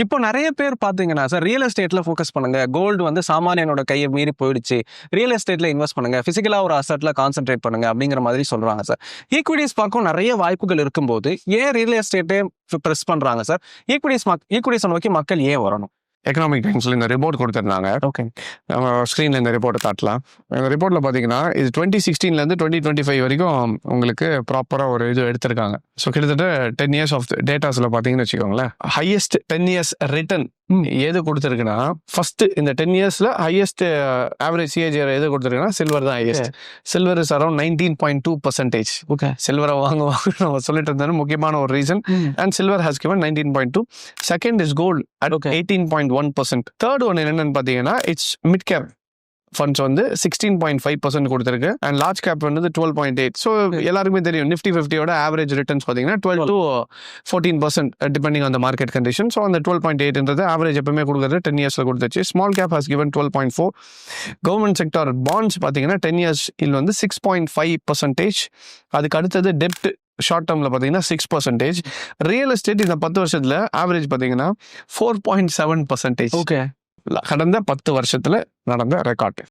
இப்போ நெறைய பேர் பார்த்தீங்கன்னா சார், ரியல் எஸ்டேட்ல ஃபோக்கஸ் பண்ணுங்க. கோல்டு வந்து சாமானியனோட கைய மீறி போயிடுச்சு. ரியல் எஸ்டேட்ல இன்வெஸ்ட் பண்ணுங்க. பிசிக்கலா ஒரு அசெட்ல கான்சன்ட்ரேட் பண்ணுங்க அப்படிங்கிற மாதிரி சொல்றாங்க சார். ஈக்விட்டிஸ் பக்கம் நெறைய வாய்ப்புகள் இருக்கும்போது, ஏன் ரியல் எஸ்டேட்டே பிரஸ் பண்றாங்க சார்? ஈக்விட்டிஸ நோக்கி மக்கள் ஏன் வரணும்? எக்கனாமிக் டைம்ஸில் இந்த ரிப்போர்ட் கொடுத்துருந்தாங்க. ஓகே. நம்ம ஸ்க்ரீனில் இந்த ரிப்போர்ட்டை காட்டலாம். இந்த ரிப்போர்ட்டில் பார்த்தீங்கன்னா இது 2016 2025 வரைக்கும் உங்களுக்கு ப்ராப்பராக ஒரு இது எடுத்திருக்காங்க. ஸோ கிட்டத்தட்ட 10 years ஆஃப் டேட்டாஸில் பார்த்தீங்கன்னு வச்சுக்கோங்களேன், ஹையஸ்ட் 10 years ரிட்டர்ன் எது கொடுத்துருக்குன்னா, ஃபர்ஸ்ட் இந்த 10 yearsல ஹையஸ்ட் ஆவரேஜ் சிஏஜிஆர் எது கொடுத்துருக்குன்னா சில்வர் தான் highest. Silver is around 19.2%. Okay. சில்வரை வாங்க நம்ம சொல்லிட்டு இருந்தோம், முக்கியமான ஒரு reason. And silver has given 19.2. Second is gold at 18.1%. Third one என்னன்னு பார்த்தீங்கன்னா, இட்ஸ் மிட் கேப் ஃபண்ட்ஸ் வந்து 16.5% கொடுத்துருக்கு. அண்ட் லார்ஜ் கேப் வந்து 12.8. ஸோ எல்லாருக்குமே தெரியும், நிஃப்டி 50யோட ஆவரேஜ் ரிட்டர்ன்ஸ் பார்த்தீங்கன்னா 12 to 14% depending on the market condition. So அந்த 12.8ன்றது ஆவரேஜ் எப்பவுமே கொடுக்குறது 10 yearsல கொடுத்துச்சு. Small cap has given 12.4. Government sector bonds பார்த்தீங்கன்னா 10 years இல் வந்து 6.5%. அதுக்கு அடுத்தது டெப்ட் ஷார்ட் டேர்மில் பார்த்தீங்கன்னா 6%. ரியல் எஸ்டேட் இந்த 10 வருஷத்துல ஆவரேஜ் பார்த்தீங்கன்னா 4.7%. ஓகே. கடந்த 10 வருஷத்துல நடந்த ரெக்கார்ட்.